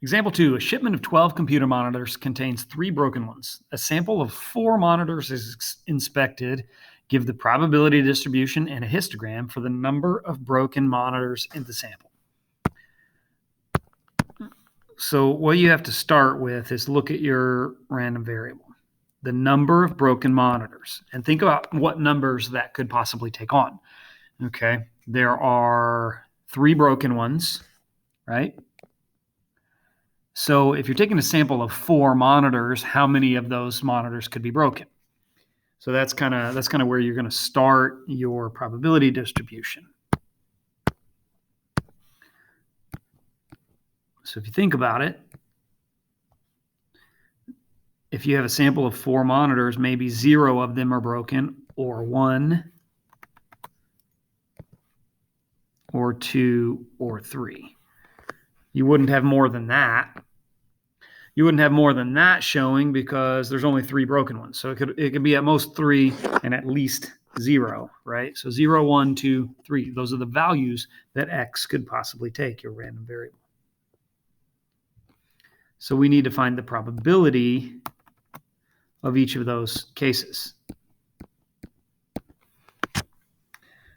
Example 2, a shipment of 12 computer monitors contains 3 broken ones. A sample of 4 monitors is inspected. Give the probability distribution and a histogram for the number of broken monitors in the sample. So what you have to start with is look at your random variable, the number of broken monitors, and think about what numbers that could possibly take on. Okay, there are 3 broken ones, right? So if you're taking a sample of 4 monitors, how many of those monitors could be broken? So that's kind of where you're going to start your probability distribution. So if you think about it, if you have a sample of 4 monitors, maybe 0 of them are broken, or 1, or 2, or 3. You wouldn't have more than that. You wouldn't have more than that showing because there's only 3 broken ones. So it could be at most 3 and at least 0, right? So 0, 1, 2, 3. Those are the values that X could possibly take, your random variable. So we need to find the probability of each of those cases.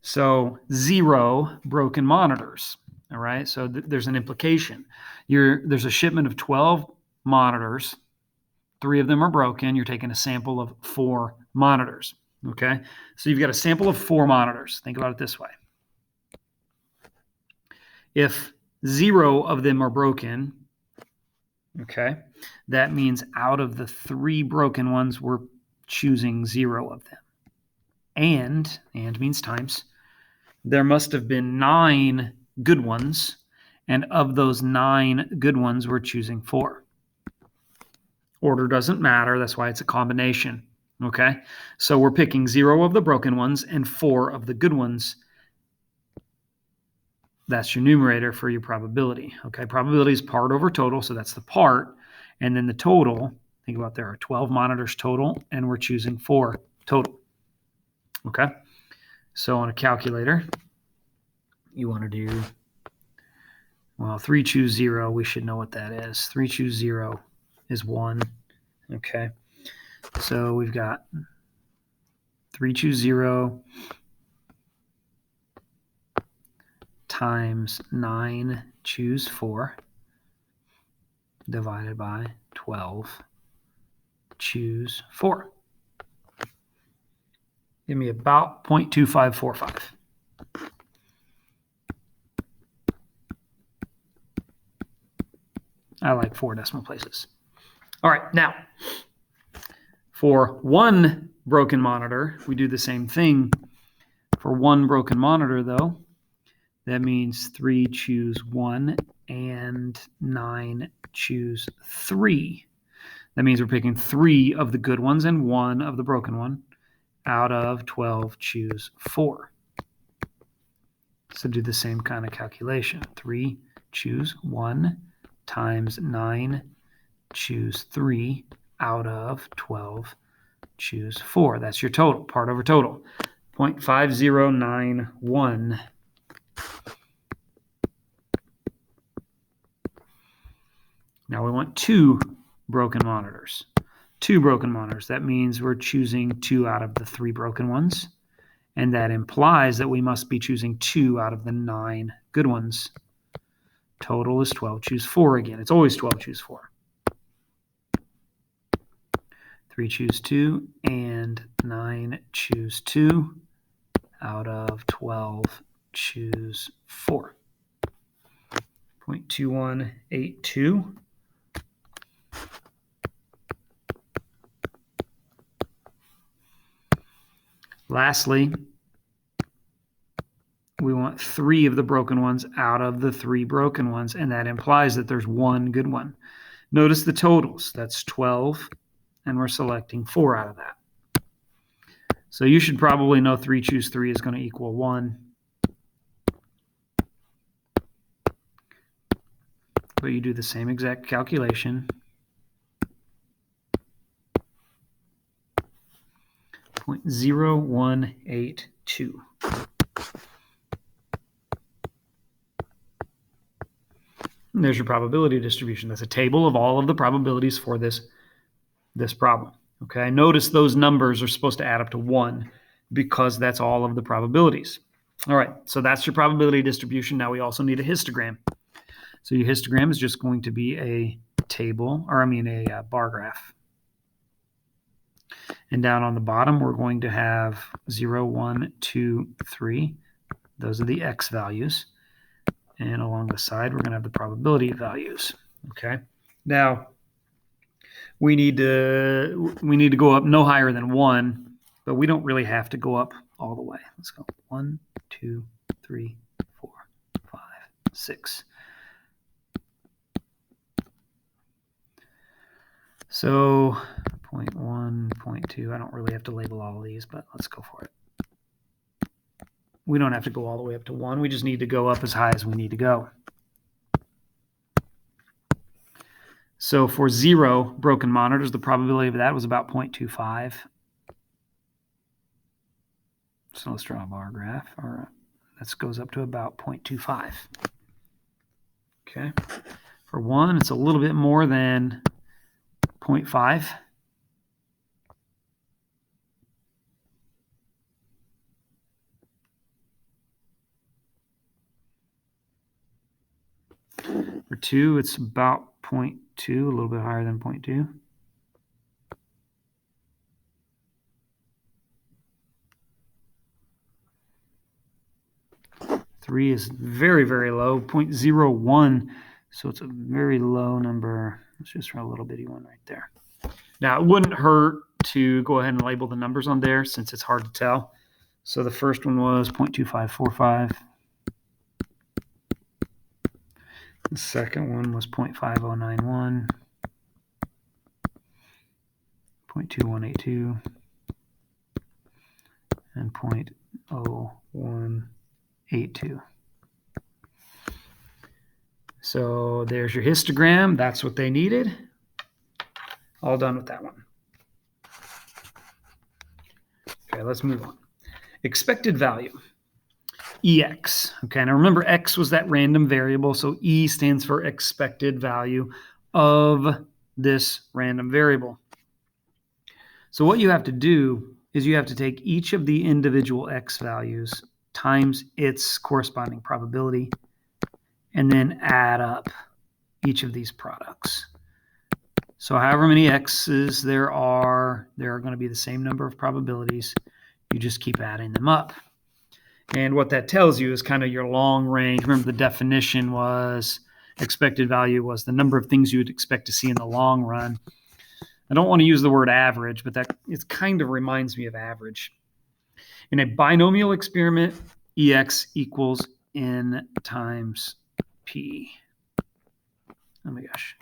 So 0 broken monitors, all right? So there's an implication. There's a shipment of 12 monitors. 3 of them are broken. You're taking a sample of 4 monitors, okay? So you've got a sample of 4 monitors. Think about it this way. If 0 of them are broken, okay, that means out of the 3 broken ones, we're choosing 0 of them. And means times. There must have been 9 good ones, and of those 9 good ones, we're choosing 4. Order doesn't matter. That's why it's a combination, okay? So we're picking 0 of the broken ones and 4 of the good ones. That's your numerator for your probability, okay? Probability is part over total, so that's the part. And then the total, think about there are 12 monitors total, and we're choosing 4 total, okay? So on a calculator, you want to do, well, 3 choose 0. We should know what that is. 3 choose 0 is 1, okay? So we've got 3 choose 0 times 9 choose 4 divided by 12 choose 4. Give me about 0.2545. I like 4 decimal places. All right, now, for 1 broken monitor, we do the same thing. For 1 broken monitor, though, that means 3 choose 1 and 9 choose 3. That means we're picking 3 of the good ones and 1 of the broken one out of 12 choose 4. So do the same kind of calculation. 3 choose 1 times 9 choose 3 out of 12 choose 4. That's your total, part over total, 0.5091. Now we want 2 broken monitors. 2 broken monitors. That means we're choosing 2 out of the 3 broken ones. And that implies that we must be choosing 2 out of the 9 good ones. Total is 12 choose 4 again. It's always 12 choose 4. 3 choose 2 and 9 choose 2 out of 12 choose 4. 0.2182. Lastly, we want 3 of the broken ones out of the 3 broken ones, and that implies that there's 1 good one. Notice the totals. That's 12, and we're selecting 4 out of that. So you should probably know 3 choose 3 is going to equal 1. But you do the same exact calculation. 0.0182. And there's your probability distribution. That's a table of all of the probabilities for this problem. Okay, notice those numbers are supposed to add up to 1 because that's all of the probabilities. All right, so that's your probability distribution. Now we also need a histogram. So your histogram is just going to be a table, or a bar graph. And down on the bottom, we're going to have 0, 1, 2, 3. Those are the x values. And along the side, we're going to have the probability values. Okay. Now, we need to go up no higher than 1, but we don't really have to go up all the way. Let's go 1, 2, 3, 4, 5, 6. So 0.1, 0.2. I don't really have to label all of these, but let's go for it. We don't have to go all the way up to 1. We just need to go up as high as we need to go. So for 0 broken monitors, the probability of that was about 0.25. So let's draw a bar graph. That goes up to about 0.25. Okay. For 1, it's a little bit more than 0.5. For 2, it's about 0.2, a little bit higher than 0.2. Three is very, very low, 0.01. So it's a very low number. Let's just draw a little bitty one right there. Now, it wouldn't hurt to go ahead and label the numbers on there since it's hard to tell. So the first one was 0.2545. The second one was 0.5091, 0.2182, and 0.0182. So there's your histogram. That's what they needed. All done with that one. Okay, let's move on. Expected value. EX. Okay, now remember X was that random variable, so E stands for expected value of this random variable. So what you have to do is you have to take each of the individual X values times its corresponding probability and then add up each of these products. So however many X's there are going to be the same number of probabilities. You just keep adding them up. And what that tells you is kind of your long range. Remember, the definition was expected value was the number of things you would expect to see in the long run. I don't want to use the word average, but it kind of reminds me of average. In a binomial experiment, EX equals N times P. Oh my gosh.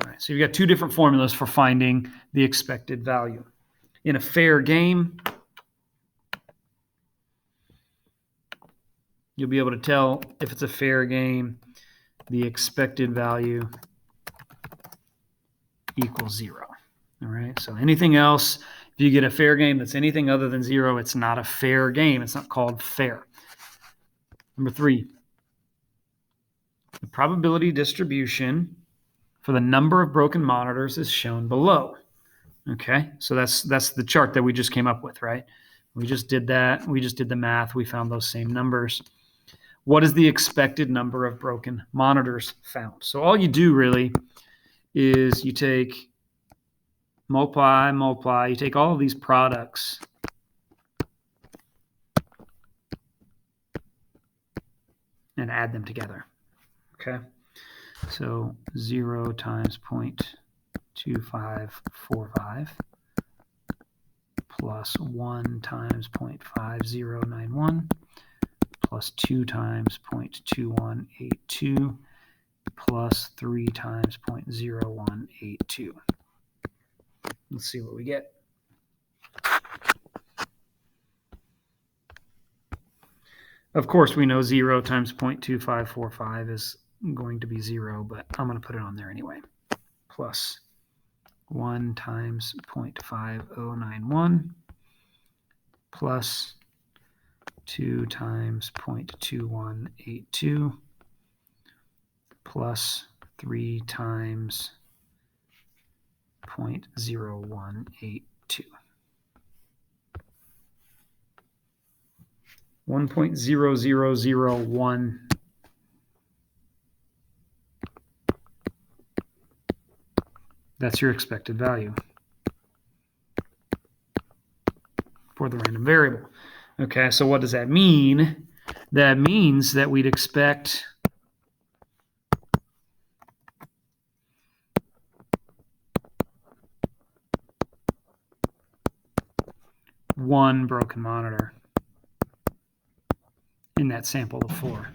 All right, so you've got two different formulas for finding the expected value. In a fair game, you'll be able to tell if it's a fair game, the expected value equals 0. All right, so anything else, if you get a fair game that's anything other than 0, it's not a fair game. It's not called fair. Number 3, the probability distribution for the number of broken monitors is shown below. Okay, so that's the chart that we just came up with, right? We just did that. We just did the math. We found those same numbers. What is the expected number of broken monitors found? So all you do really is you take multiply, you take all of these products and add them together. Okay, so 0 times 0.2545 plus 1 times 0.5091 plus 2 times 0.2182 plus 3 times 0.0182. Let's see what we get. Of course, we know 0 times 0.2545 is going to be 0, but I'm going to put it on there anyway. Plus 1 times 0.5091 plus 2 times 0.2182 plus 3 times 0.0182. 1.0001. That's your expected value for the random variable. Okay, so what does that mean? That means that we'd expect one broken monitor in that sample of 4.